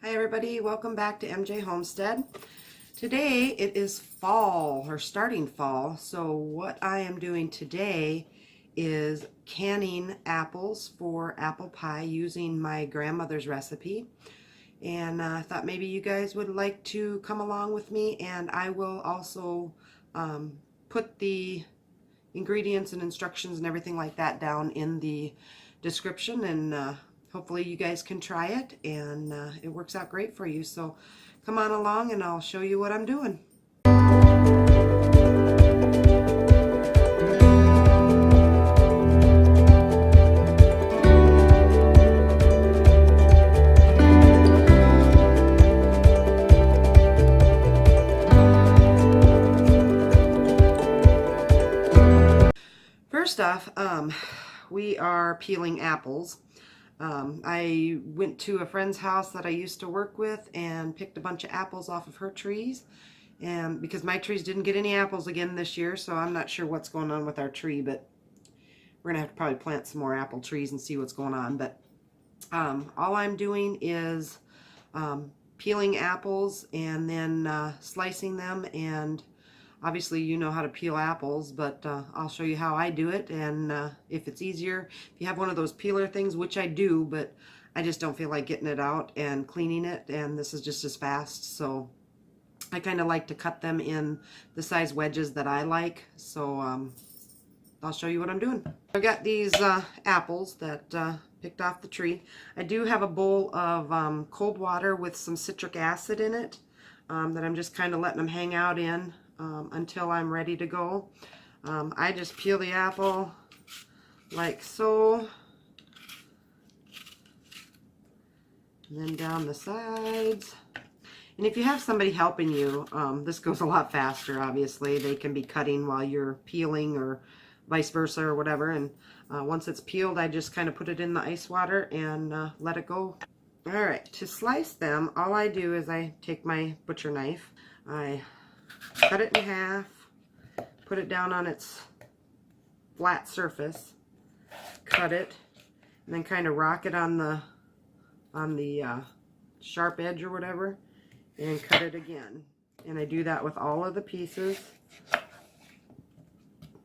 Hi everybody, welcome back to MJ Homestead. Today it is fall, or starting fall, so what I am doing today is canning apples for apple pie using my grandmother's recipe. And I thought maybe you guys would like to come along with me, and I will also put the ingredients and instructions and everything like that down in the description, and hopefully you guys can try it and it works out great for you. So come on along and I'll show you what I'm doing. First off, we are peeling apples. I went to a friend's house that I used to work with and picked a bunch of apples off of her trees, and because my trees didn't get any apples again this year, so I'm not sure what's going on with our tree, but we're gonna have to probably plant some more apple trees and see what's going on. But all I'm doing is peeling apples and then slicing them, and obviously you know how to peel apples, but I'll show you how I do it, and if it's easier, if you have one of those peeler things, which I do, but I just don't feel like getting it out and cleaning it, and this is just as fast, so I kind of like to cut them in the size wedges that I like, so I'll show you what I'm doing. I've got these apples that picked off the tree. I do have a bowl of cold water with some citric acid in it that I'm just kind of letting them hang out in until I'm ready to go. I just peel the apple like so, and then down the sides. And if you have somebody helping you, this goes a lot faster. Obviously, they can be cutting while you're peeling, or vice versa, or whatever. And once it's peeled, I just kind of put it in the ice water and let it go. All right, to slice them, all I do is I take my butcher knife, I cut it in half, put it down on its flat surface, cut it, and then kind of rock it on the sharp edge or whatever, and cut it again. And I do that with all of the pieces.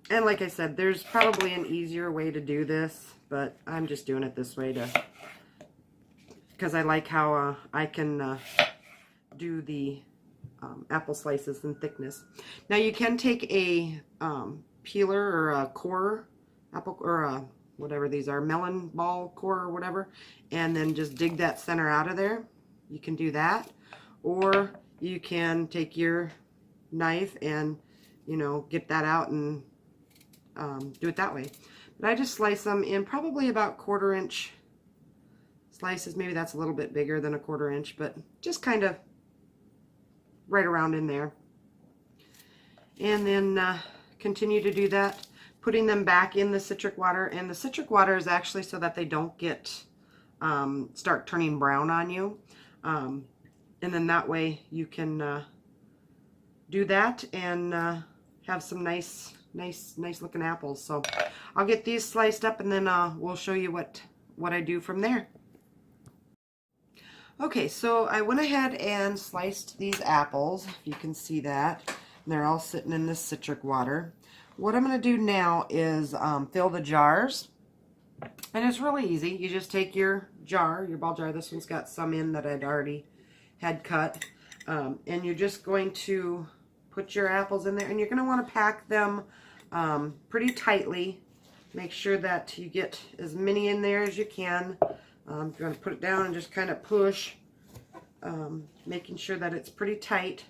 And like I said, there's probably an easier way to do this, but I'm just doing it this way because I like how I can do the apple slices in thickness. Now you can take a peeler or a core, apple or whatever these are, melon ball core or whatever, and then just dig that center out of there. You can do that, or you can take your knife and, you know, get that out and do it that way. But I just slice them in probably about 1/4 inch slices. Maybe that's a little bit bigger than a 1/4 inch, but just kind of right around in there. And then continue to do that, putting them back in the citric water. And the citric water is actually so that they don't get start turning brown on you. And then that way you can do that and have some nice looking apples. So I'll get these sliced up, and then we'll show you what I do from there. Okay, so I went ahead and sliced these apples. You can see that. And they're all sitting in this citric water. What I'm going to do now is fill the jars. And it's really easy. You just take your jar, your ball jar. This one's got some in that I'd already had cut. And you're just going to put your apples in there. And you're going to want to pack them pretty tightly. Make sure that you get as many in there as you can. You're going to put it down and just kind of push, making sure that it's pretty tight.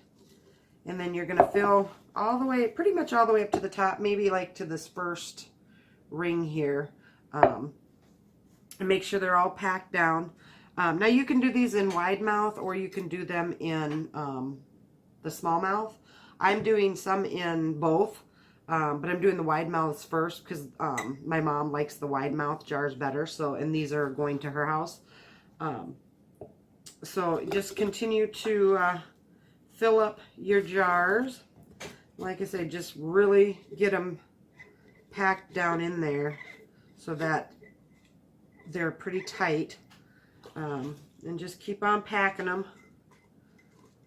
And then you're going to fill all the way, pretty much all the way up to the top, maybe like to this first ring here. And make sure they're all packed down. Now you can do these in wide mouth, or you can do them in the small mouth. I'm doing some in both. But I'm doing the wide mouths first because my mom likes the wide mouth jars better. So, and these are going to her house. So just continue to fill up your jars. Like I say, just really get them packed down in there so that they're pretty tight. and just keep on packing them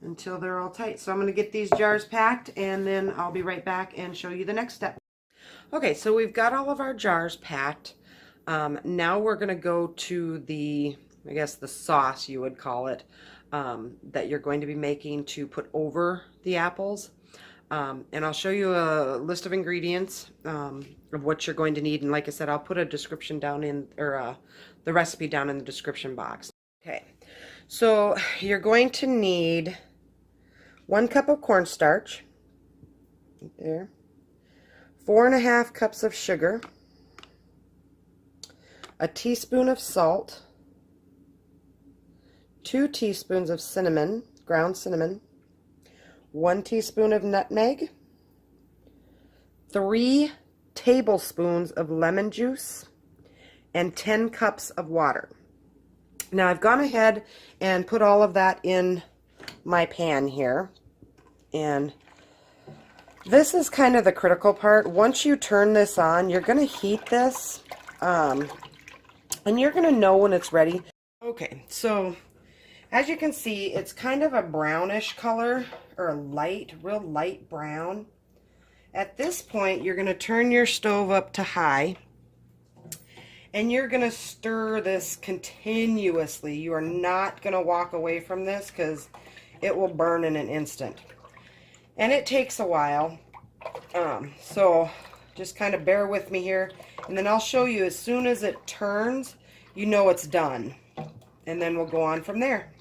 until they're all tight. So I'm going to get these jars packed, and then I'll be right back and show you the next step. Okay, so we've got all of our jars packed. Now we're going to go to the, I guess the sauce you would call it, that you're going to be making to put over the apples. And I'll show you a list of ingredients of what you're going to need. And like I said, I'll put a description down in, or the recipe down in the description box. Okay, so you're going to need 1 cup of cornstarch, right there, 4½ cups of sugar, a teaspoon of salt, 2 teaspoons of cinnamon, ground cinnamon, 1 teaspoon of nutmeg, 3 tablespoons of lemon juice, and 10 cups of water. Now I've gone ahead and put all of that in my pan here, and this is kind of the critical part. Once you turn this on, you're going to heat this, and you're going to know when it's ready. Okay, so as you can see, it's kind of a brownish color, or a light, real light brown. At this point, you're going to turn your stove up to high, and you're going to stir this continuously. You are not going to walk away from this because it will burn in an instant. And it takes a while. So just kind of bear with me here. And then I'll show you as soon as it turns, you know it's done. And then we'll go on from there.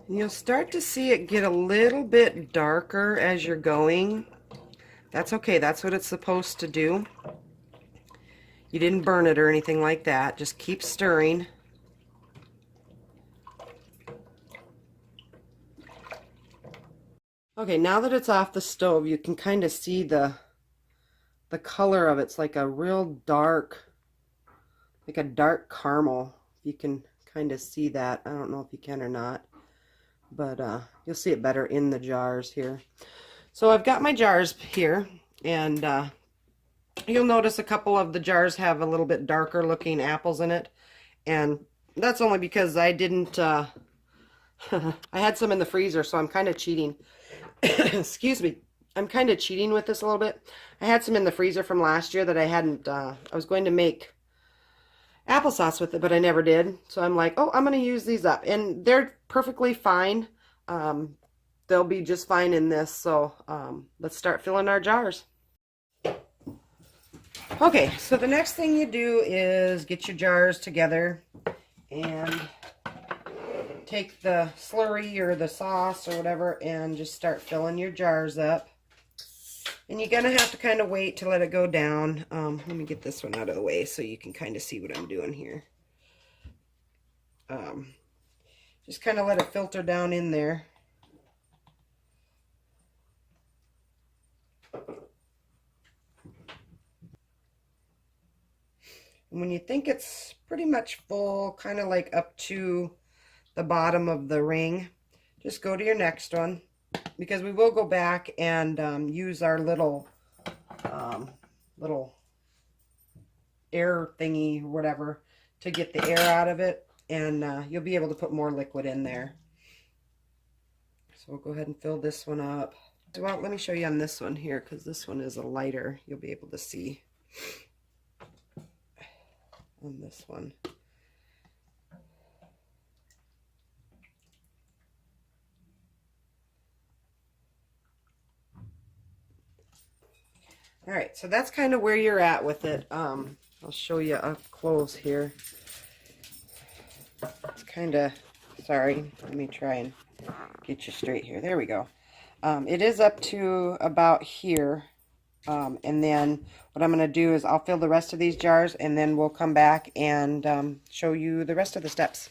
And you'll start to see it get a little bit darker as you're going. That's okay, that's what it's supposed to do. You didn't burn it or anything like that. Just keep stirring. Okay, now that it's off the stove, you can kind of see the color of it. It's like a real dark, like a dark caramel. You can kind of see that. I don't know if you can or not, but you'll see it better in the jars here. So I've got my jars here, and you'll notice a couple of the jars have a little bit darker looking apples in it, and that's only because I didn't, I had some in the freezer, so I'm kind of cheating. Excuse me. I'm kind of cheating with this a little bit. I had some in the freezer from last year that I hadn't, I was going to make applesauce with it, but I never did. So I'm like, oh, I'm going to use these up. And they're perfectly fine. They'll be just fine in this. So let's start filling our jars. Okay, so the next thing you do is get your jars together and take the slurry or the sauce or whatever and just start filling your jars up. And you're gonna have to kind of wait to let it go down. Let me get this one out of the way so you can kind of see what I'm doing here. Just kind of let it filter down in there. And when you think it's pretty much full, kind of like up to the bottom of the ring, just go to your next one, because we will go back and use our little air thingy or whatever to get the air out of it, and you'll be able to put more liquid in there. So we'll go ahead and fill this one up. Well, let me show you on this one here, because this one is a lighter. You'll be able to see on this one. All right, so that's kind of where you're at with it. I'll show you up close here. It's kind of, sorry, let me try and get you straight here. There we go. It is up to about here. And then what I'm going to do is I'll fill the rest of these jars, and then we'll come back and show you the rest of the steps.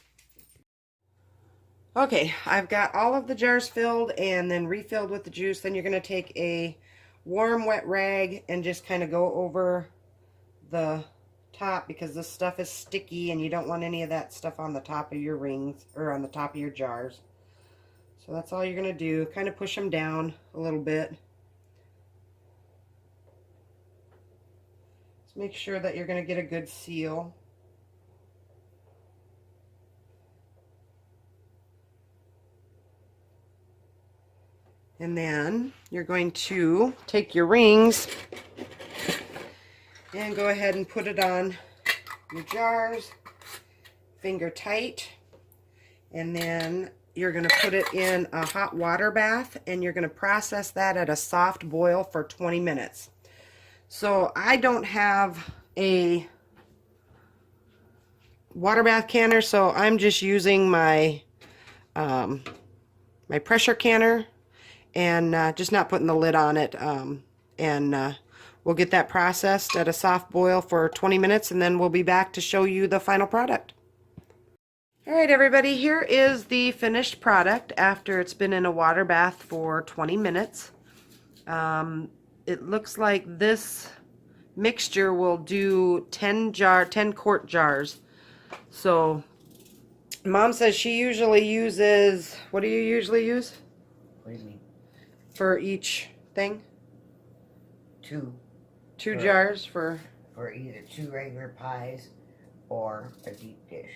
Okay, I've got all of the jars filled and then refilled with the juice. Then you're going to take a warm wet rag and just kind of go over the top, because this stuff is sticky and you don't want any of that stuff on the top of your rings or on the top of your jars. So that's all you're going to do. Kind of push them down a little bit. Just make sure that you're going to get a good seal. And then you're going to take your rings and go ahead and put it on your jars, finger tight, and then you're going to put it in a hot water bath, and you're going to process that at a soft boil for 20 minutes. So I don't have a water bath canner, so I'm just using my my pressure canner, and just not putting the lid on it, and we'll get that processed at a soft boil for 20 minutes, and then we'll be back to show you the final product. Alright everybody, here is the finished product after it's been in a water bath for 20 minutes. It looks like this mixture will do 10 quart jars. So Mom says she usually uses, what do you usually use? What do you mean? For each thing? Two jars for either 2 regular pies or a deep dish.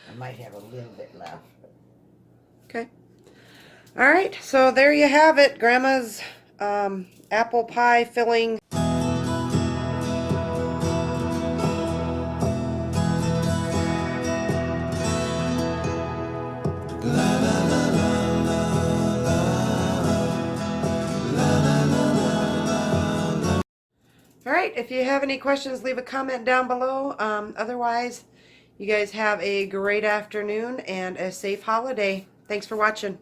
I might have a little bit left. Okay. All right, so there you have it, Grandma's apple pie filling. All right, if you have any questions, leave a comment down below. Otherwise, you guys have a great afternoon and a safe holiday. Thanks for watching.